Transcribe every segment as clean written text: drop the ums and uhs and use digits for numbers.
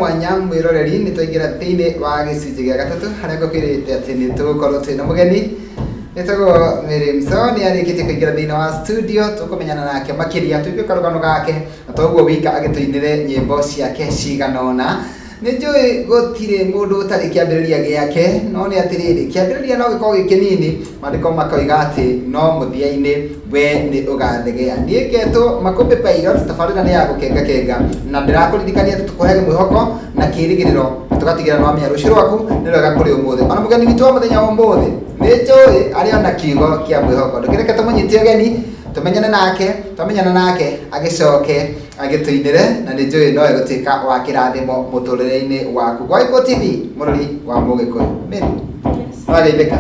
mwanya mwiroreri ni twaingira thiini wa gicunji gia gatatu haria ngukirite ati ni tugukorwo twina mugeni nitagwo Mary Mso ni arikitie kuingira thiini wa studio tukumenyana nake makiria tuike karugano gake na toguo wika agituinire nyimbo ciake ciganona Nijui gutire mundu utari kiambiriria giake no ni atiriri kiambiriria no giko gikinini mandiko makoiga ati no muthiaini we ni ugathegea ndieketo makombe pilot tafarira ni ya gukenga na ndirakuririkania ati tukuhege mwihoko na kirigiriro tugatigira no amia rushiro waku ni rega kuri umuthe ana mugeni witu wa muthenya wa umuthe nijui ari ona kiugo kia mwihoko ndukireke tumunyitie geni tumenyana nake agicoke agituinire na nijui no egutika wa kirathimo muturire-ini waku kwa Iko TV murori wa Mugikuyu Mary. Yes. Wageithika.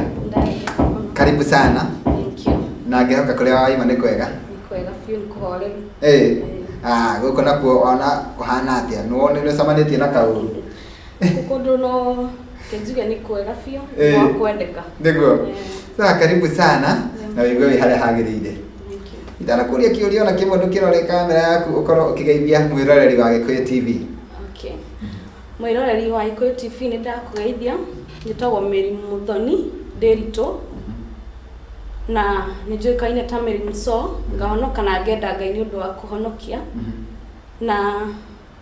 Karibu sana. Thank you. Na ngehoka kuria waima ni kwega. Ni kwega fiu nikuhore. Guko nakuo ona kuhana atia nuwonire samanitie na kauru. Kukundu no kenjuge ni kwega fiu wa kwendeka. Niguo. Sasa karibu sana na wigue wi haria hagirire. Itana kuria kiurio na kimundu kirore kamera yaku ukorwo ukigeithia mwiroreri wa Gikuyu TV. Okay. Mwiroreri wa Gikuyu TV ni ndakugeithia njitagwo Mary Muthoni Nderito na nijuikaine ta Mary Mso ngahonoka na ngenda Ngai ni undu wa kuhonokia na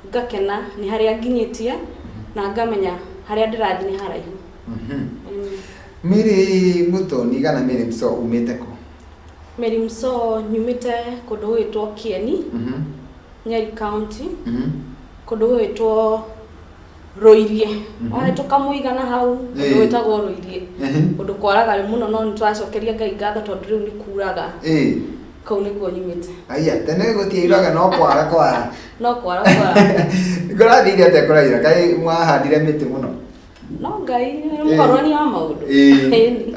ngakena ni haria nginyitie na ngamenya haria ndirathi ni haraihu. Mary Muthoni kana Mary Mso umite ku? Mary Mso nyumite kundu gwitwo Kieni Nyeri County kundu gwitwo Roirie ona tukamuigana hau kundu gwitagwo Roirie kundu kwaraga muno no nitwacokeria Ngai ngatho tondu riu ni kuraga kau niguo nyumite. Aya tene gutiiraga no kwara no kwara ngurathire ate kuraira kai mwahandire miti muno no Ngai mukoroni wa maundu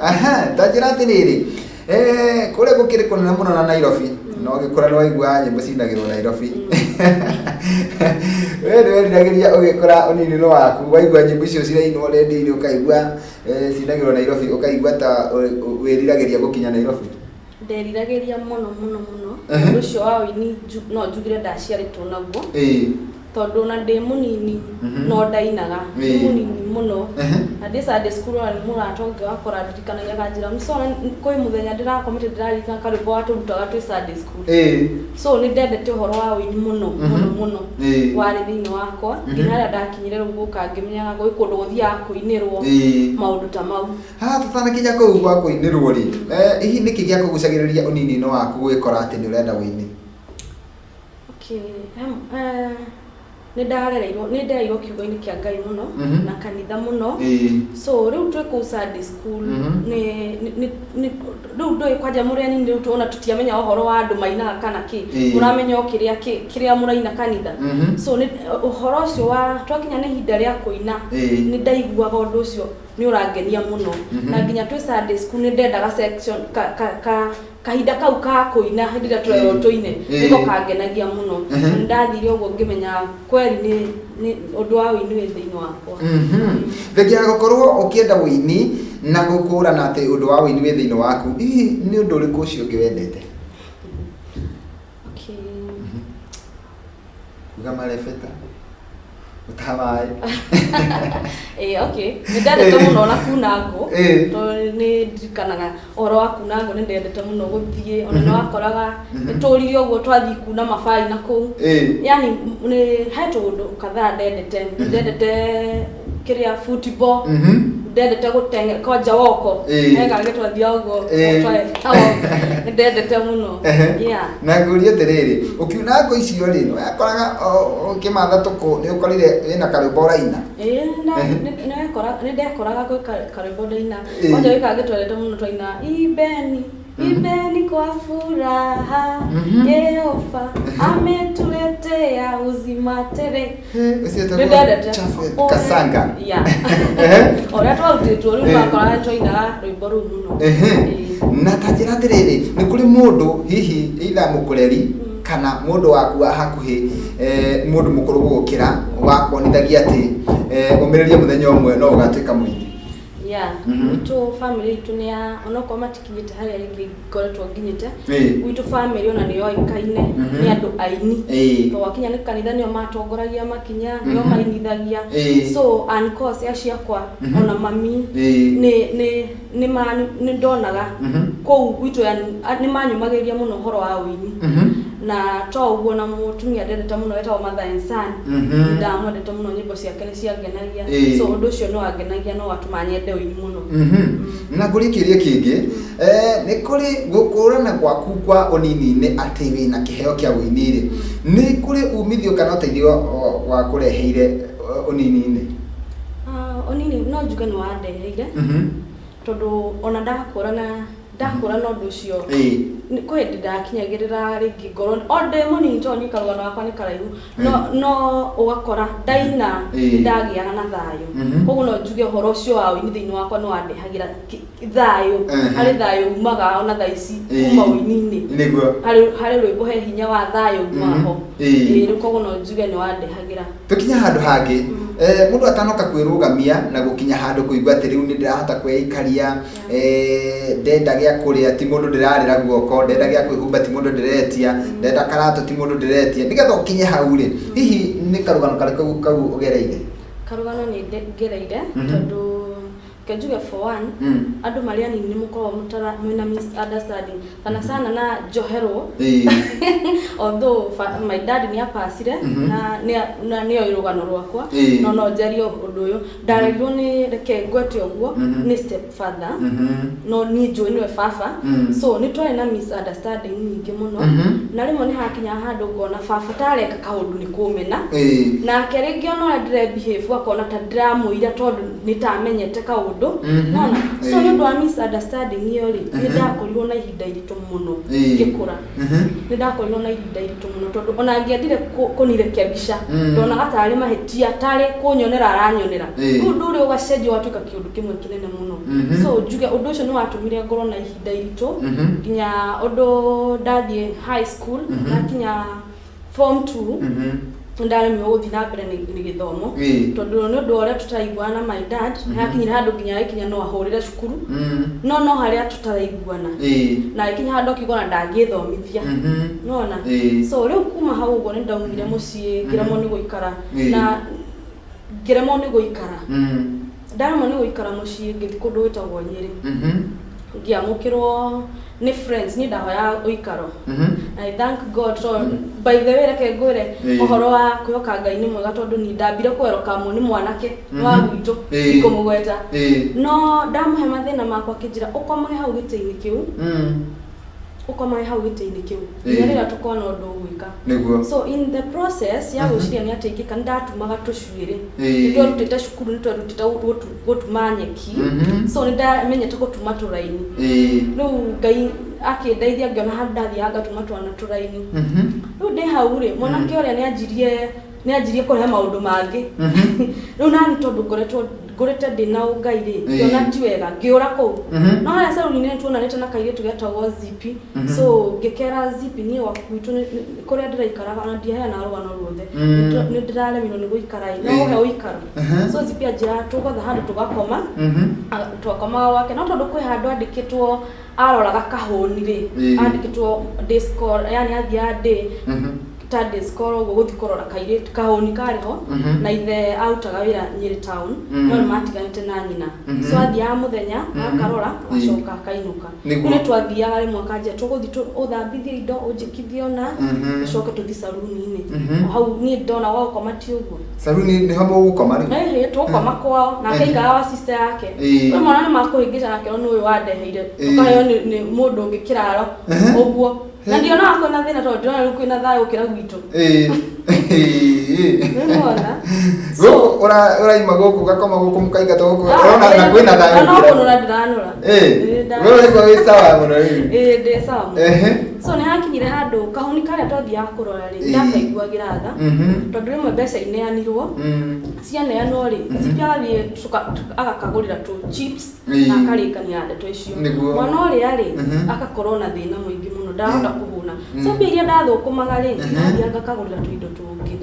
aha tajira atiriri kule gukiri kunene muno na Nairobi no gikora no igwa nyimbo cindagirwo Nairobi wewe ndiragiria ugikora unini waku waigwa nyimbo icio cirainwo rendi ukaigwa cindagirwo Nairobi ukaigwa ta wiriragiria gukinya Nairobi nderiragiria muno ucio wa wini no njugire ndaciaritwo naguo tondu na ndi munini no ndainaga munini muno na ndi Sunday school ari muratonge wakora ndirikanagia kanjira Msona koi muthenya ndirakomete ndirarika karumbo waturutaga twi Sunday school so ni ndendete uhoro wa wini muno wari thiini wakwa nginya ndakinyire ruguka ngimenyaga gwi kundu guthia kuinirwo maundu ta mau tutana kinya kuu gwa kuinirwo ri hihi niki gia kugucagiriria unini no waku gwikora ati ni urenda wini? Okay nĩndarereirwo kiugo-inĩ kĩa Ngai muno na kanitha muno so riu twi ku Sunday school riu ndoi kwanja mũreni riu tuona tutiamenya uhoro wa andu mainaga kana ki muramenya kiria muraina kanitha so uhoro ucio wa twakinya nĩ ihinda rĩa kuina nĩ ndaiguaga ũndũ ucio nĩ ũrangenia muno na nginya twi Sunday school nĩ ndendaga section kahinda kau ka kuina hindi ria turero tuine niko kangenagia muno ndathire uguo ngimenya kweri ni undu wa wini wi thiini wakwa thegia gukorwo ukienda wini na gukurana ati undu wa wini wi thiini waku ni undu uriku ucio ngiwendete? Okay ugamarefeta utamai okay ndendete muno na kunango to ni ndikanaga oro wa kunango ni ndendete muno guthie ona no akoraga turire uguo twathi kuna mafai na ku yani ni heto undu kadhaa ndendete kiria football ndendete gutenge koja woko ega gitwathia uguo ndendete muno na ngurie tiriri ukiuna ngo icio ri no yakoraga ukimatha tuku ni ukorire wina karumbo raina ni ndekoraga kwi karumbo raina koja wika gitwarete muno twaina ibeni kwa furaha Yehova ametuletea uzima tele kasanga ora twatitwo riu makora twaina rwimbo ru muno na tajira tiriri ni kuri mundu hihi ila mukureri kana mundu waku wa hakuhi mundu mukuru gukira wakonithagia ati umiririe muthenya umwe no ugatuika mwini Yeah, witũ family itũ nĩ ya onokorwo matikinyĩte harĩa rĩngĩ ngoretwo nginyĩte. Witũ family ona nĩ yoĩkaine nĩ andũ aini. To wakinya nĩ kanitha nĩo matongoragia makinya, nĩo mainithagia. So ankos ciakwa ona mami nĩ ndonaga kũu gwitũ nĩ manyumagĩria mũno ũhoro wa ũini. Na to ũguo na mũtumia ndendete mũno wetagwo Mother and Son. Ndamwendete mũno, nyĩmbo ciake nĩ ciangenagia. So ũndũ ũcio no angenagia, no atũma nyende ũini mũno. Na ngũrĩkĩrie kĩngĩ, nĩ kũrĩ gũkũrana gwaku kwa ũnini-inĩ atĩ wĩna kĩheo kĩa ũini-rĩ, nĩ kũrĩ umithio kana ũteithio wa kũreheire ũnini-inĩ? Ũnini no njuge nĩ wandeheire, tondũ ona ndakũrana ũndũ ũcio kwĩ hĩndĩ ndakinyagĩrĩra rĩngĩ ngorwo o ndĩ mũnini tondũ niĩ karũgano gakwa nĩ karaihu, no ũgakora ndaina ndagĩaga na thayũ. Koguo no njuge ũhoro ũcio wa ũini thĩinĩ wakwa nĩ wandehagĩra thayũ, harĩ thayũ umaga ona thaa ici kuma ũini-inĩ, harĩ rwĩmbo he hinya wa thayũ umaga ho. Rĩu koguo no njuge nĩ wandehagĩra. Tũkinya handũ hangĩ, mũndũ atanoka kwĩrũgamia na gũkinya handũ kũigua atĩ rĩu nĩ ndĩrahota kwĩikaria, ndenda gĩa kũrĩa ti mũndũ ndĩrarĩra guoko, ndenda gĩa kwĩhumba ti mũndũ ndĩretia, ndenda karatũ ti mũndũ ndĩretia, nĩgetha ũkinye hau-rĩ, hihi nĩ karũgano karĩkũ kau ũgereire? Karũgano nĩ ngereire tondũ kenjuge for one, andũ marĩa anini nĩ mũkoragwo mwĩna misunderstanding kana sana na njoherwo. Although my dad nĩ apacire na nĩ rũgano rwakwa, no njario ũndũ ũyũ ndarerirwo nĩ reke ngwete ũguo nĩ step father, no niĩ njũĩ nĩwe baba. So nĩ twarĩ na misunderstanding nyingĩ mũno, na rĩmwe nĩ hakinya handũ ngona baba tareka kaũndũ nĩ kũmena, nake rĩngĩ ona ũrĩa ndĩrebehave akona ta ndĩramũira tondũ nĩ tamenyete kaũndũ. Nona, so nĩ ũndũ wa misunderstanding ĩyo-rĩ, nĩ ndakorirwo na ihinda iritũ mũno ngĩkũra. Nĩ ndakorirwo na ihinda iritũ mũno tondũ ona angĩendire kũnirekia mbica, ndonaga tarĩ mahĩtia, tarĩ kũnyonera aranyonera. Rĩu ũndũ ũrĩa ũgacenjia ũgatuĩka kĩũndũ kĩmwe kĩnene mũno. So njuge ũndũ ũcio nĩ watũmire ngorwo na ihinda iritũ nginya ũndũ ndathiĩ high school, nakinya form 2 ndaremio gũthiĩ na mbere nĩ gĩthomo tondũ nĩ ũndũ ũrĩa tũtaiguana na my dad hakinyire handũ nginya agĩkinya no ahũrĩre cukuru, no harĩa tũtaraiguana na agĩkinya handũ akiuga na ndangĩthomithia. Nona, so rĩu kuma hau ũguo nĩ ndaumire mũciĩ ngĩremwo nĩ gũikara na ngĩremwo nĩ gũikara, ndaremwo nĩ gũikara mũciĩ ngĩthiĩ kũndũ gwĩtagwo Nyĩrĩ, ngĩamũkĩrwo nĩ friends nĩ ndahoya ũikaro. I thank God. So by the way reke ngwĩre ũhoro wa kwĩhoka Ngai nĩ mwega tondũ ni ndambire kweroka nĩ mwanake wa gwitũ ikũmũgweta, no ndamũhe mathĩna makwa kĩnjĩra ũkomage hau gĩtĩ-inĩ kĩu, ũkomage hau gĩtĩ-inĩ kĩu nginya rĩrĩa tũkona ũndũ ũgwĩka. So in the process ya gwĩciria nĩ atĩ ingĩka ndatumaga tũcuĩrĩ, nĩ twarutĩte cukuru, nĩ twarutĩte gũtuma nyeki, so nĩ ndamenyete gũtuma tũraini. Rĩu Ngai akĩndeithia ngĩona handũ ndathiaga ngatuma twana tũraini. Rĩu ndĩ hau-rĩ, mwanake ũrĩa nĩ anjirie kũrehe maũndũ mangĩ. Rĩu nani tondũ ngũrĩte ndĩna ũngai-rĩ, ngĩona ti wega ngĩũra kũu. No harĩa saluni-inĩ nĩ tuonanĩte na kairĩtu getagwo Zipi, so ngĩkera Zipi niĩ gwaku gwitũ kũrĩa ndĩraikaraga ona ndiaheana rũgano ruothe, nĩ ndĩraremirwo nĩ gũikara no ũhe ũikaro. So Zipi anjĩra tũgotha handũ tũgakoma, twakomaga gwake, no tondũ kwĩ handũ andĩkĩtwo aroraga kahũni-rĩ, andĩkĩtwo day score, yani athiaga day Saturday score ũguo gũthi kũrora kairĩtu kahũni karĩho, na ithe arutaga wĩra Nyĩrĩ town, no nĩ matiganĩte na nyina. So athiaga mũthenya akarora acoka akainũka. Nĩ twathiaga rĩmwe akanjĩra tũgũthi ũthambithie indo ũnjĩkithie ona ũcoke tũthi saluni-inĩ. Hau niĩ ndona wa gũkoma ti ũguo. Saluni nĩ ho mũgũkoma rĩu? Tũgũkoma kwao na akaikara wa sister yake. Rĩu mwana nĩ makũhĩngĩca nake no nĩwe wandeheire, tũkaheo nĩ mũndũ ũngĩ kĩraro ũguo. Na ndio na kwĩna thĩna tondũ ndĩrona rĩu kwĩna thayũ gũkĩra gwitũ. Nĩmona? So ũraima gũkũ gakoma gũkũ mũkaingata gũkũ ũrona na kwĩna thayũ. No kũnũra ndĩranũra. Wewe ũrĩkwa wĩ sawa mũno rĩu. Ndĩ sawa. So nĩ hakinyire handũ kahũni karĩa twathiaga kũrora-rĩ ndakaiguagĩra tha tondũ rĩmwe mbeca ineanirwo, cianeanwo-rĩ Zipi agathiĩ agakagũrĩra tũ chips na akarĩkania ndeto icio. Mwana ũrĩa-rĩ agakorwo na thĩna mũingĩ mũno, ndarahota kuhuna so biria ndathukumaga ri ndathiaga kagurira tuindo tungi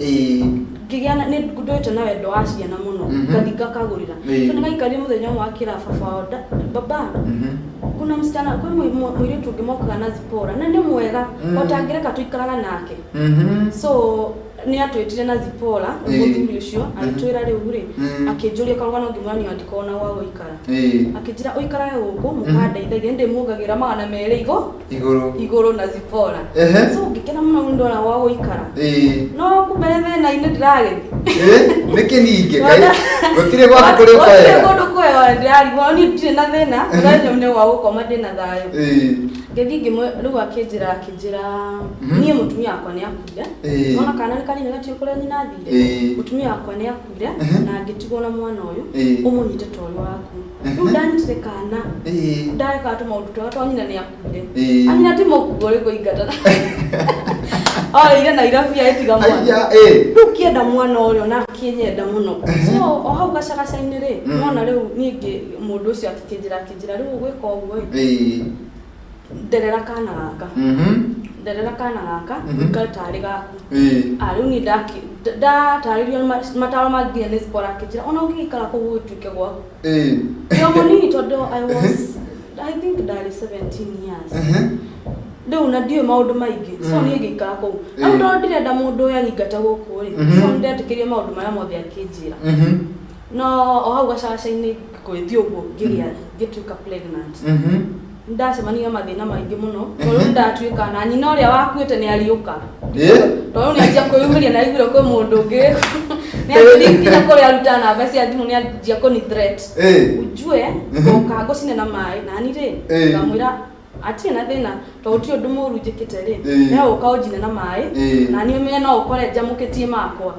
ngigiana ni ndoite na wendo wa ciana muno ngathika kagurira so ningaikaria muthenya wa kira baba kuna msichana kwa mwiri tungimokaga na Zipora na ndi mwega otangireka tuikaraga nake so ni atwitire na Zipora umuthuri ucio atwira riu ri akinjuria karuga no ngimani andikona wa guikara akinjira uikara guku mukandeithagia ndi mugagira magana meri iguru na Zipora so ngikena muno ndona wa guikara no kumereve na ine ndirage niki ninge kai gutire gwa kuri kwega kundu kwega ndirari woni ndire na thina ndanyo mne wa gukoma ndina thayo ngethi ngimwe riu akinjira nie mutumia akwa ni akuire ona kana ni kanini gatio kuria nyina thire mutumia akwa ni akuire na ngitigwo na mwana uyu umunyite tori waku riu ndanyitire kana ndaka tu maundu twa nyina ni akuire anyina ti mukugore kuingata ire na irafia etiga mwana riu kienda mwana uyu na kinyenda muno so o hau gacagacaini ri mwana riu ningi mundu ucio akikinjira riu gwika uguo nderera kana gaka ngatari gaku riu ni ndataririo mataro mangia ni Zipora akijira ona ungikara kugu tuike gwaku yo munini tondu I think that is 17 years ndio unadio maundu maingi so ni ngikara kugu ando ndirenda mundu ya nyingata guku ri so ndetikiria maundu mara mothe akijira no o hau gacacaini kwithio uguo ngiria ngituika pregnant ndacemania mathina maingi muno tondu ndatuika na nyina uria wakuite ni ariuka tondu ni anjia kwiyumiria na igwiro kwi mundu ungi ni anjia kuri aruta namba cia thimu ni anjia kuni threat ujue ngoka ngocine na mai na ni ri ngamwira ati na thina to uti undu muru njikite ri na ukaujine na mai na ni umenye no ukore njamukitie makwa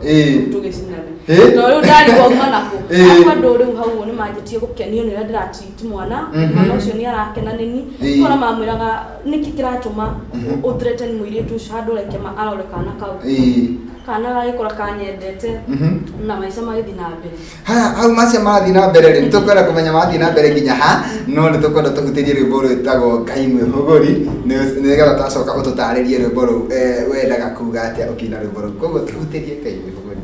tugicinane to riu ndari goma nako akwa nduri hau ni manjitie gukenio ni ndirati mwana mwana ucio ni arakena nini ona mamwiraga niki kiratuma uthreaten mwiritu shado reke ma arorekana kau kana gaikora kanyendete na maisha magithi na mbere hau macia marathi na mbere ri tukwenda kumenya marathi na mbere nginya ha no ni tukwenda tugutirie rwimbo rwitagwo Ngai mwihuguri nigetha tacoka ututaririe rwimbo ru wendaga kuga atia ukina rwimbo ru koguo tuhutirie Ngai mwihuguri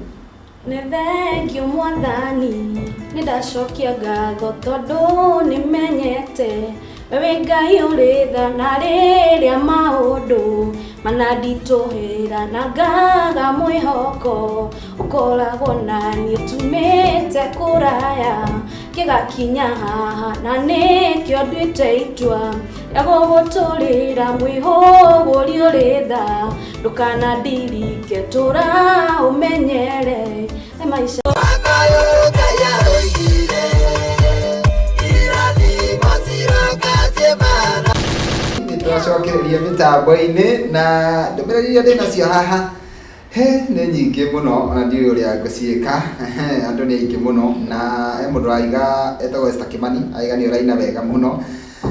ni thengio mwathani ni ndacokia ngatho tondu nimenyete wewe Ngai uri thana riria maundu manandituhira na ngaga mwihoko ukoragwo nani tumite kuraya kigakinya haha na nikio nduite itua yagoguturira mwihuguri uri tha ndukanandirike tura umenyere maisha twacokereria mitambo-ini na ndumiriri iria ndinacio haha nĩ nyingĩ mũno ona ndiũĩ ũrĩa ngũciĩka andũ nĩ aingĩ mũno na mũndũ raiga etagwo Esther Kimani aiga nĩ ũraina wega mũno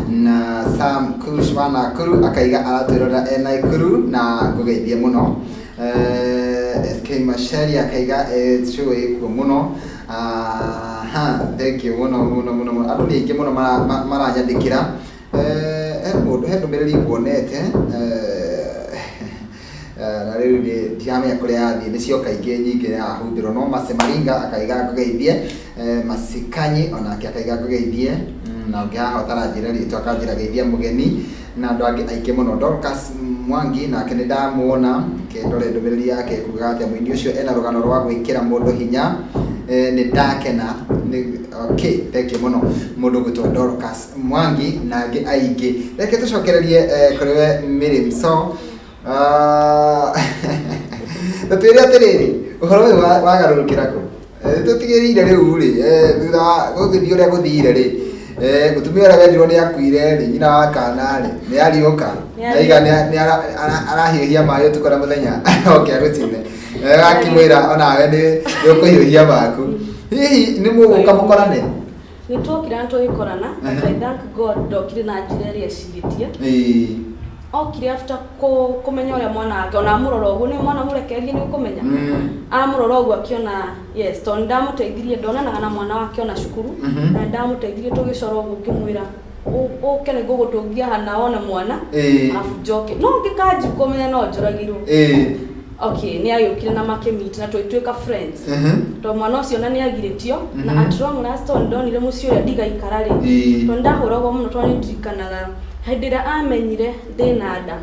na Sam Kush wa Nakuru akaiga aratwĩrora e Nakuru na ngũgeithie mũno SK Mashari akaiga cũĩ kuo mũno thank you mũno andũ nĩ aingĩ mũno maranyandĩkĩra he ndumiriri nguonete na riu ndiramenya kuria yathii nicio kaingĩ nyingĩ yahumbirwo no Masemaringa akaiga ngũgeithie Masikanyi onake akaiga ngũgeithie na ũngĩ haha ũtaranjĩra rĩtwa akanjĩra geithia mũgeni na andũ angĩ aingĩ mũno Dorcas Mwangi nake nĩ ndamuona kendore ndumiriri yake kuga atĩ mũini ũcio ena rũgano rwa gwĩkĩra mũndũ hinya nĩ ndakena okay thank you mũno mũndũ gwĩtwo Dorcas Mwangi na angĩ aingĩ reke tũcokererie kũrĩ we Miriam So Tatwĩre atĩrĩrĩ ũhoro ũyũ wagarũrũkĩra kũ tũtigĩrĩire rĩu rĩ thutha gũgĩthiĩ ũrĩa gũthire rĩ mũtumia ũrĩa wendirwo nĩ akuire rĩ nyina wa kana rĩ nĩ ariũka naiga nĩ arahiũhia maĩ ũtukũ na mũthenya oke agũcine agakĩmwĩra onawe nĩ ũkũhiũhia maku hihi nĩ mũgũka mũkorane nĩ twokire na tũgĩkorana I thank God ndokire na njĩra ĩrĩa ecirĩtie okire after kumenya uria mwana wake ona amurora uguo ni mwana murekererie ni ukumenya amurora uguo akiona yes to ndamuteithirie ndonanaga na mwana wake ona cukuru na ndamuteithirie tugicora uguo kimwira okene gogotongia hana ona mwana alafu joke no ngikaji komenya no njoragirwo okay ni ayukire na make meet na twetweka friends to mwana ucio na ni agiretio na at long last on donire mucio ya diga ikarare to ndahuragwo muno to nitikanaga hedira amenyire nda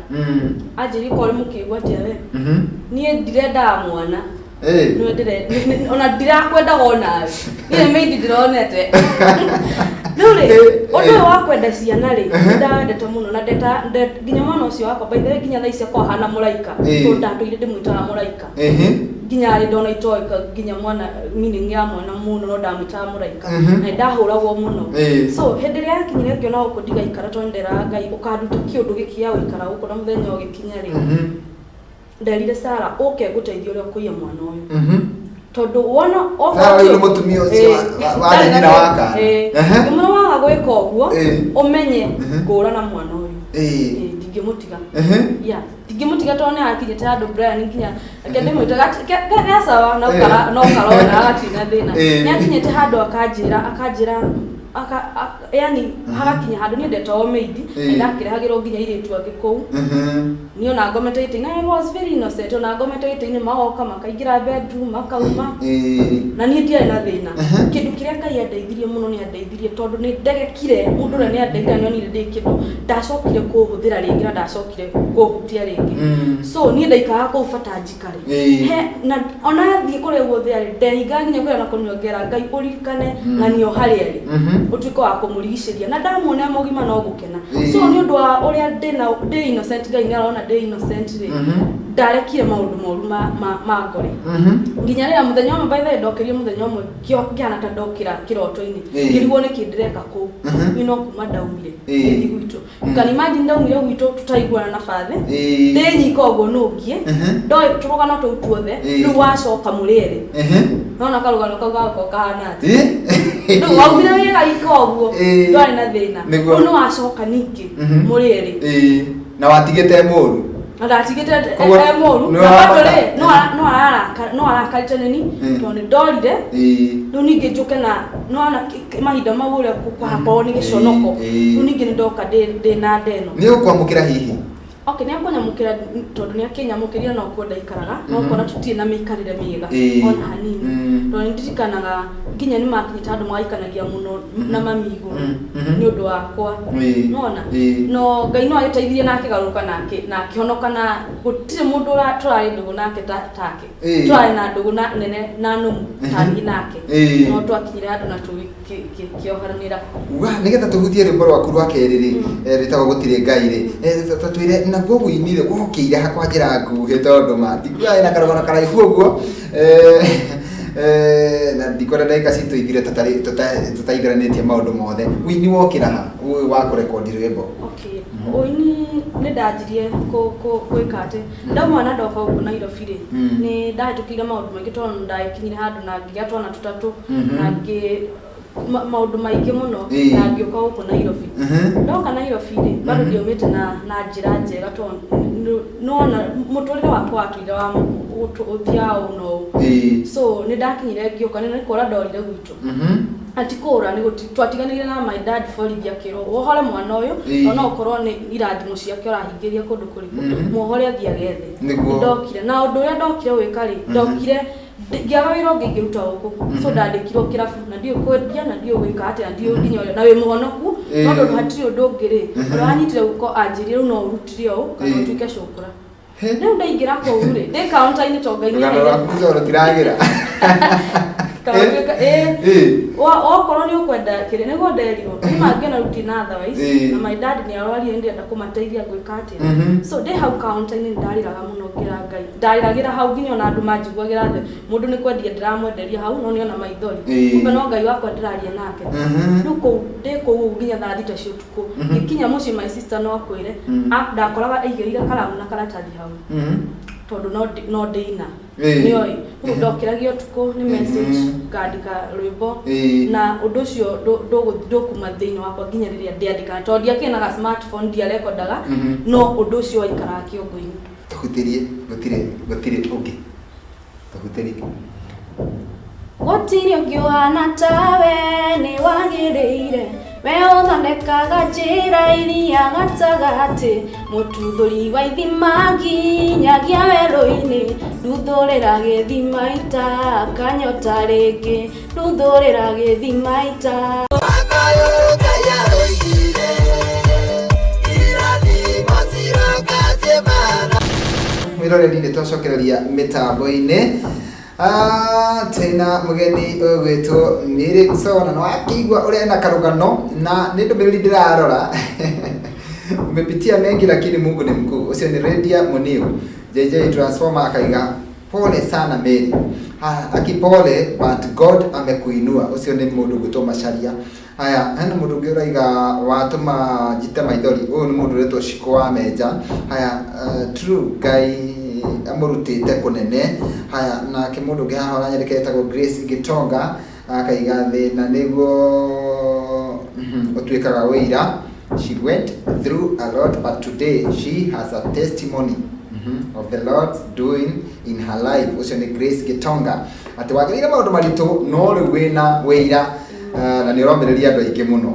ajiri kole mukigwa tiawe ni ndirenda mwana no ndire ona ndirakwenda gona ni meidi ndironete Nuri, ondo wakwenda ciana ri ndawendete muno na ndeta ginya mwana ucio wakwa by the way ginya thaicya kwa hana muraika to ndatuire ndimwitaga muraika ginya ri ndona itoika ginya mwana meaning ya mwana muno no ndamwitaga muraika na ndahuragwo muno so hindire yakinyire ngiona uko ndiga ikara to ndera ngai ukaduta kiundu gikia wikara uko na muthenya ugikinya ri ndarire Sara oke guteithia uria kuiya mwana uyu tondu wona ofa mutumia ucio wa nyina waka mwana waga gwika uguo umenye ngura na mwana uyu ndingimutiga ndingimutiga tone akinyete andu Brian nginya akende mwitaga sawa no karona agatina thina ni akinyete handu akanjira yani hagakinya handu ni ndeta omeidi ndakirehagirwo nginya iretu agikou ni ona ngomete na I was very innocent ona ngomete ni maoka makaingira bedroom makauma na ni ndiye na thina kindu kiria Ngai andeithirie muno ni andeithirie tondu ni ndegekire mundu ria ni andeithira ni onire ndi kindu ndacokire kuhuthira ringi na ndacokire kuhutia ringi so ni ndaikaga ku fata njikare he na ona thie kure guthia ri ndehinga nginya kuya na kunyongera Ngai uririkane na nio hari ari utuiko wa kumurigiciria na ndamuona mogima no gukena so ni undu wa uria ndi innocent Ngai ni arona ndi innocent ri ndarekire maundu moru ma ngore nginya rira muthenya umwe by the way ndokerie muthenya umwe kiana ta ndokira kiroto-ini ngirigwo ni kindireka ku ino kuma ndaumire ndi gwitu kan imagine ndaumire gwitu tutaiguana na fathe ndi nyika ogo nungie ndoi turugana tu tuothe riu wacoka murere nona karugano kau gako kahana ati riu waumire wega ikoguo ndwari na thina no wacoka ningi murere na watigete muru ndatigite moru na batore no arakarite nini to ni ndorire no ninge njuke na no ana mahinda mawure kwa hapo ni giconoko no ninge ndoka de na ndeno ni ukwamukira hihi okay ni akwanyamukira tondu ni akinyamukiria no kwenda ikaraga no kona tutie na mikarire miega ona hanini to nditikanaga nginya ni makinyita andu mwaikanagia muno na mamigo ni undu wakwa nona no Ngai no agiteithirie nake garuka nake na kihonoka na gutire mundu turari ndugu nake take turari na ndugu na nene na numu tani nake no twakinyira andu na tukioharanira nigetha tuhutie rimbo rwaku rwa keriri ritagwo gutire Ngai ri tatwire na gogo inire gukire hakwa njira nguhe tondu matigua ina karogona karaihu uguo na ndikora ndaika citu ithire tutaigaranitie maundu mothe wini wokira ha wa kurekondi rwimbo okay oini ne ndajirie gwika ati ndamwana ndoka uko Nairobi ri ni ndahitukire maundu maingi tondu ndaikinyire handu na ngiatwana tutatu na maundu maingi muno na ngioka uko Nairobi ndoka Nairobi ri bado ndiomete na njira njega tondu nona muturire wakwa atuire wa uthiao no so ni ndakinyire ngioka ni kora ndorire gwitu ati kora ni twatiganire na my dad for dia kiro wohore mwana uyu ona ukorwo ni irathimo ciake orahingiria kundu kuriku muhore athia gethe ndokire na undu uria ndokire wikari ndokire ngiagawirwo ngiruta uku so ndandikirwo kirabu na ndio kwendia na ndio gwika ati na ndio nginya na wi muhonoku no ndu hatiri undu ngiri uranyitire uko anjirie no urutire u kana utuike cukura Ndio ndaingira kwa ure. De counter ini toga ini. Ngano rakuza ora kiragira. Wa koloni ukwenda kire nego nderirwo. Ima ngena rutina otherwise. Na my dad ni arwari ende ndakumateithia gwika ati. So de how counter ini ndariraga muno ngira Ngai. Ndariragira hau nginya na andu manjiguagira the. Mundu ni kwendia ndiramwenderia hau no niona maithori. Kumbe no Ngai wakwa ndiraria nake. Nuko de ko nginya thaa thita cia utuku. Ngikinya muci my sister no akwire. Ndakoraga aigeire karamu na karatathi hau. Tondu no deina nioi ndokiragio tuko ni message ngandika rwimbo na undu ucio ndokuma thiini wakwa nginya riria ndiandika tondu akinaga smartphone dia recordaga no undu ucio waikara kiongo-ini tuhutirie gutire ungi tuhutirie gutire ungi wana tawe ni wagirire Weothondekaga njĩra iria gatagatĩ mũtuthũri wa ithima nginyagia werũ-inĩ nduthũrĩra gĩthima itakanyota rĩngĩ nduthũrĩra gĩthima mwiroreri nĩ twacokereria mĩtambo-inĩ tena mugeni gwitwo Mary Msona no akigwa ũrĩa ena karũgano na nĩ ndũmĩrĩri ndĩrarora umepitia mengi lakini Mungu ni mkuu. Ucio ni Redia Muniu JJ Transformer akaiga pole sana Mary akipole but God amekuinua. Ucio ni mundu gwitwo Macharia. Haya hena mundu ũngĩ ũraiga watũma njite maithori. Ũyũ nĩ mundu wetwo Shiko wa Menja. Haya true guy amurutite kunene. Haya na kimundu ũngĩ haha aranyandĩka etagwo Grace Gitonga akaiga thĩna nĩguo ũtuĩkaga wĩira. She went through a lot but today she has a testimony of the Lord's doing in her life. Ucio ni Grace Gitonga ati wagĩrĩire maũndũ maritũ no rĩu wĩna wĩira na nĩ ũromĩrĩria andũ aingĩ mũno.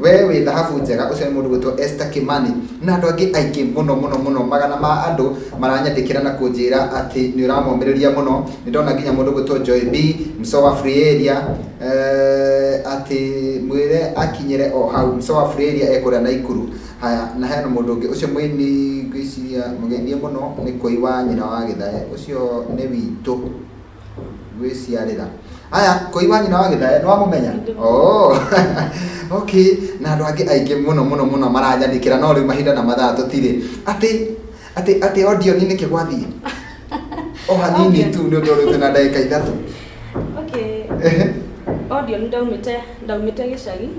We wĩ thahabu njega. Ucio nĩ mũndũ gwĩtwo Esther Kimani na andũ angĩ aingĩ mũno magana ma andũ maranyandĩkĩra na kũnjĩra atĩ nĩ ũramomĩrĩria mũno. Nĩ ndona nginya mũndũ gwĩtwo Joy B Msowa Free Area atĩ mwĩre akinyĩre o hau Msowa Free Area ekũrĩa Naikuru. Haya na hena mũndũ ũngĩ ucio mwĩni ngwĩciria mũgeithie mũno nĩ Koi wa nyina wa Gĩthae. Ucio nĩ witũ gwĩciarĩra. Haya Koi wa nyina wa Gĩthae nĩ wamũmenya? Oh okay na andũ angĩ aingĩ mũno maranyandĩkĩra no rĩu mahinda na mathaa tũtirĩ atĩ audio nĩ nĩkĩ gwathiĩ o hanini tu nĩ ũndũ na ndagĩka ithatũ. Okay audio nĩ ndaumĩte gĩcagi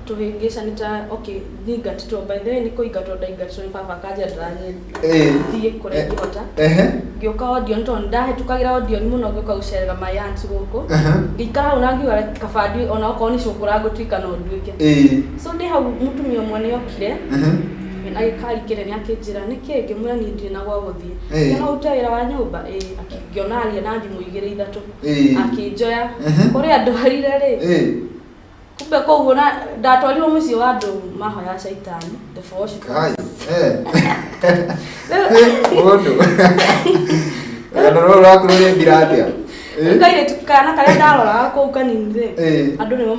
tũhĩngĩcanĩta okay ningatĩtwo by the way nĩ kũingatwo ndaingatwo nĩ baba kanjandĩra thiĩ kũrĩa ngĩhota ngĩũka audio nĩ tondũ ndahĩtũkagĩra audio mũno ngĩũka gũcerera my aunt gũkũ ngĩikara hau na ngiuga kabandi ona okorwo nĩ cũkũra ngũtuĩka no nduĩke so ndĩ hau mũtumia ũmwe nĩ okire na gĩkarĩ nĩ akĩnjĩra nĩkĩ ngĩmwĩra niĩ ndirĩ na gwa gũthiĩ kana ũrute wĩra wa nyũmba ngĩona aria na thimũ igĩrĩ ithatũ akĩnjoya kũrĩa ndwarire rĩ kumbe koguo na ndatwarirwo mũciĩ wa andũ mahoya caitani the force mũndũ no ũrakũrũria mbirathia kaire tukana karĩa ndaroraga kũu kanini rĩ andũ nĩmo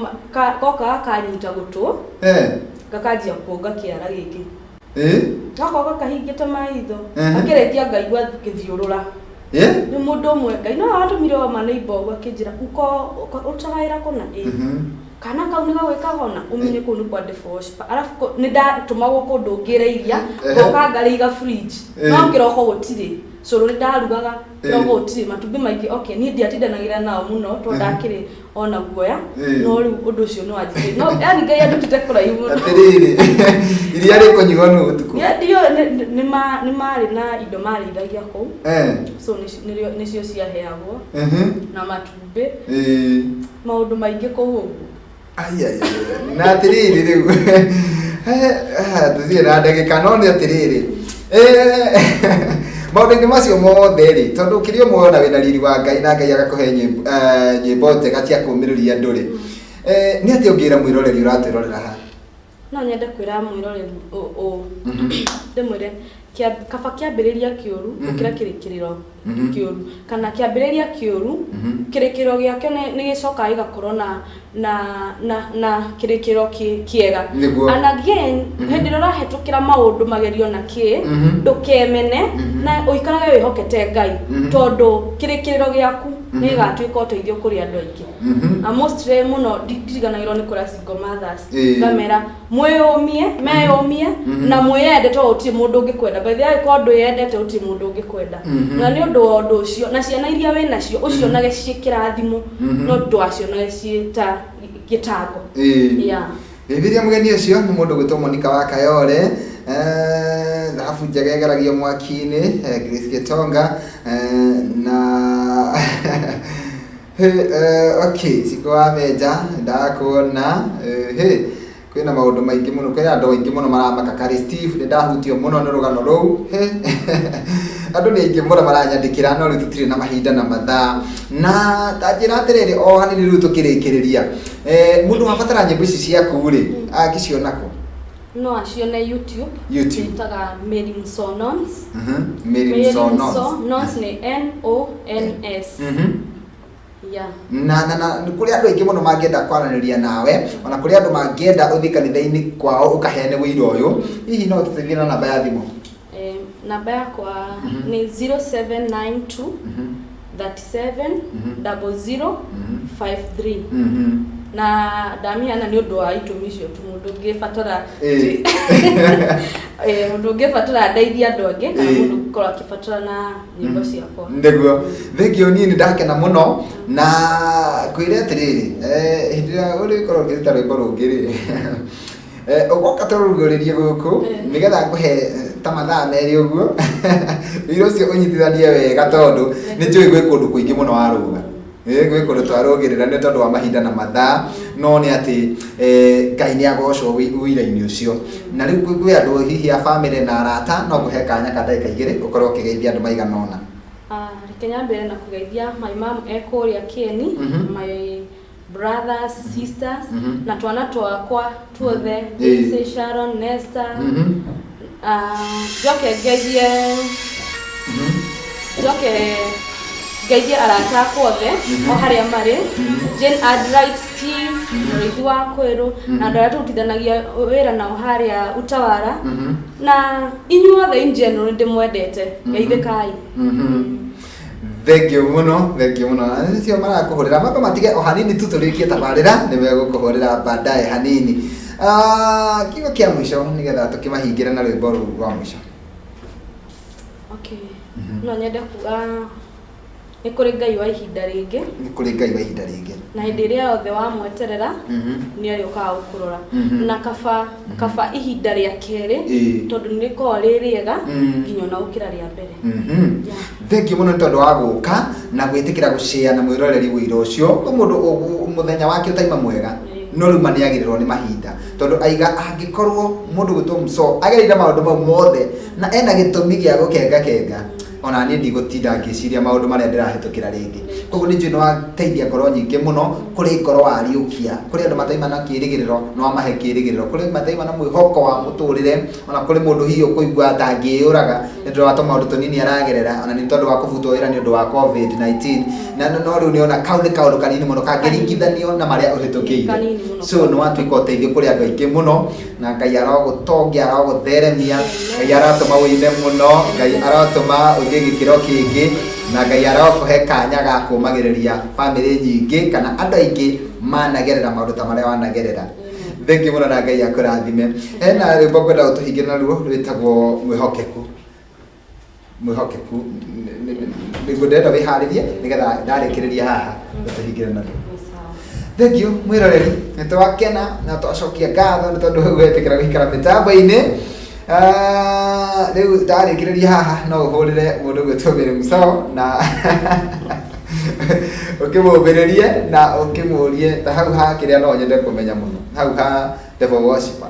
goka gakanyita gũtũ gakanjia kuonga kĩara gĩkĩ gako gakahingĩte maitho akĩrĩkia ngaigua gĩthiũrũra nĩ mũndũ ũmwe Ngai no atũmire o maneighbor akĩnjĩra ũtaga wĩra kũna kana kau nĩ gagwĩka hona ũmenye kũu nĩ kwa divorce arafu nĩ ndatũmagwo kũndũ ngĩreiria goka ngarĩiga fridge no kĩroko gũtirĩ cũrũ nĩ ndarugaga kĩroko gũtirĩ matumbĩ maingĩ okay niĩ ndiatindanagĩra nao mũno tondũ ndakĩrĩ ona guoya no rĩu ũndũ ũcio nĩ wanjĩkĩrĩire no yani Ngai andutĩte kũraihu mũno atĩrĩrĩ iria rĩkũnyuo nĩ ũtukũ nĩ marĩ na indo marĩithagia kũu so nĩcio ciaheagwo na matumbĩ maũndũ maingĩ kũu ũguo na atĩrĩrĩ rĩu tũthiĩ na ndagĩka no nĩ atĩrĩrĩ maũndũ-inĩ macio mothe rĩ tondũ kĩrĩ ũmwe ona wĩna riri wa Ngai na Ngai agakũhe nyĩmbo njega cia kũũmĩrĩria andũ rĩ nĩ atĩ ũngĩra mwĩroreri ũratwĩrorera haha no nyende kwĩra mwĩroreri ndĩmwĩre kaba kĩambĩrĩria kĩũru gũkĩra kĩrĩkĩrĩro kĩũru kana kĩambĩrĩria kĩũru kĩrĩkĩrĩro gĩakĩo nĩ gĩcokaga gĩgakorwo na kĩrĩkĩrĩro kĩega and again hĩndĩ ĩrĩa ũrahetũkĩra maũndũ magerio na ndũkemene na ũikarage wĩhokete Ngai tondũ kĩrĩkĩrĩro gĩaku nĩ gĩgatuĩka ũteithio kũrĩ andũ aingĩ mostly mũno ndiriganagĩrwo nĩ kũrĩa single mothers ngamera meyũmie na mwĩyende tondũ gũtirĩ mũndũ ũngĩkwenda by the way kwa ũndũ yendete gũtirĩ mũndũ ũngĩkwenda na nĩ ũndũ wa ũndũ ũcio na ciana iria wĩ nacio ũcionage ciĩ kĩrathimo no ndwacionage ciĩ ta gĩtango Bibilia mũgeni ũcio nĩ mũndũ gwĩtwo Monica wa Kayole thahabu njega ĩgeragio mwaki-inĩ Grace Gitonga na okay Shiko wa Menja ndakuona kwina maundu maingi muno kwina andu aingi muno maramaka Kari Steve ni ndahutio muno ni rugano ruu andu ni aingi muno maranyandikira no riu tutire na mahinda na mathaa na tajira atiriri o hanini riu tukirikiriria mundu wabatara nyimbo ici ciaku ri akicionako no acione YouTube itaga Mary Msonons Mary Msonons Nons ni NONS yeah. Na kuri andu aingi muno mangienda kwaraniria nawe ona kuri andu mangienda uthi kanitha-ini kwao ukahene wira uyu hihi no tuteithie na namba ya thimu namba yakwa ni 0792 37 0053 na damiana ni undu wa itumisho tu mundu ngifatara mundu ngifatara ndeithia andu angi kana mundu ngikora akifatara na nyimbo ciakwa ndeguo thengio ni ndakena muno na kwire atiriri hindira uri korwo ngirita rwimbo rungi ri ugoka turuguririe guku nigetha nguhe ta mathaa meri uguo wira ucio unyitithanie wega tondu ni njui gwi kundu kuingi muno waruga gwi kundu twarugirira ni tondu wa mahinda na mathaa no ni ati Ngai ni agocwo wira-ini ucio na riu gwi andu hihi a family na arata no nguhe kanya ka ndagika igiri ukorwo ukigeithia andu maigana ona Kenya mbere na kugeithia my mom ekuria Kieni my brothers sisters na twana twakwa tuothe Daisy Sharon Nesta joke geithie arata akothe o haria mari Jane Adright Steve Rithi wa Kwiru na andũ arĩa tũrutithanagia wĩra nao harĩa Utawara na inyuothe in general ndĩmwendete geithĩkai Thank you muno cio marakuhurira mako matige o hanini tu turikie tabarira ni megukuhurira baadaye hanini kiugo kia mwisho nigetha tukimahingira na rwimbo ruu rwa mwisho okay no nyende kuga ni kuri Ngai wa ihinda ringi na hindi iria yothe wamweterera ni ariokaga gukurora na kaba ihinda ria keri tondu ni ko ririega nginya na ukira ria mbere thank you muno tondu wa guka na gwitikira gushare na mwiroreri wira ucio mundu muthenya wake utaima mwega no riu maniagirirwo ni mahinda tondu aiga angikorwo mundu gwitwo Mso agerire maundu mau mothe na ena gitumi gia gukenga ona ni ndigutinda ngiciria maundu maria ndirahitukira ringi koguo ni njino ateithia ngoro nyingi muno kuri ngoro wariukia kuri andu mataima na kirigiriro no amahe kirigiriro kuri mataima na mwihoko wa muturire ona kuri mundu hiyo kuigua atangiuraga ndio watoma maundu tunini aragerera ona ni tondu wa kuvutwo wira ni undu wa COVID-19 na no riu ni ona kaundu kanini muno kangiringithanio na maria uhitukiire so no watuika uteithio kuri andu aingi muno na Ngai arogutongia arogutheremia Ngai aratuma wine muno Ngai aratuma gikiro kingi na Ngai arokuhe kanya ga kumagiriria family nyingi kana andu aingi managerera maundu ta maria wanagerera thengi muno na Ngai akurathime ena rwimbo kwenda utuhingira naruo rwitagwo mwihokeku niguo ndenda wiharirie nigetha ndarikiriria haha utuhingira naruo thank you mwiroreri nitwakena na twacokia ngatho ni tondu wetikira guikara mitambo-ini riu ndarikiriria haha no uhurire mundu gwitwo Mary Mso na ukimubiririe na ukimurie ta hau ha kiria no nyende kumenya muno hau ha devil worshiper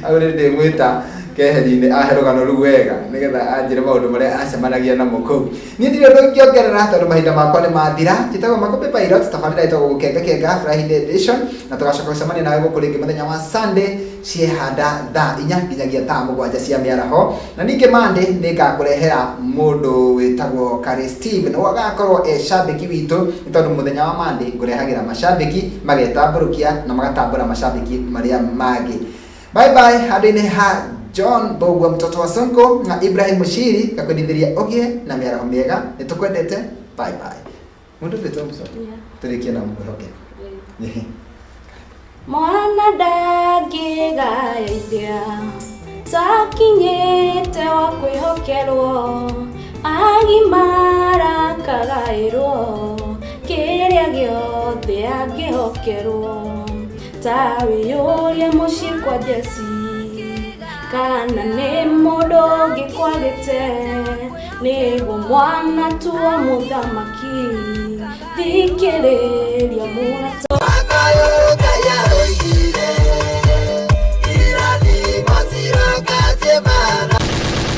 au ndi mwita keheri-ini ahe rugano ruu wega nigetha anjire maundu maria acemanagia namo kuu ni ndio ndongiongerera tondu mahinda makwa ni mathira njitagwo Makombe Pilot tabarira itagwo gukenga Friday edition na tugacoka gucemania nawe guku ringi muthenya wa Sunday ciehanda thaa 4 nginyagia thaa 7 cia miaraho na ningi Monday ningakurehera mundu witagwo Kari Steve no agakorwo shabiki witu tondu muthenya wa Monday ngurehagira mashabiki magetamburukia na magatambura mashabiki maria magi bye bye hadi ha John Bogwa mtoto wa Sonko na Ibrahim Mushiri kakwendithiria ogie na miaraho miega nitukwendete bye bye mundu witwo Mso turikie na mwihoke mwana ndagigaithia takinyite wa kwihokerwo agimara kagairwo kiria giothe angihokerwo tawiyuria mucii kwa Jesi kana ni mundu ngikwagite niguo mwana tu wa muthamaki thikiriria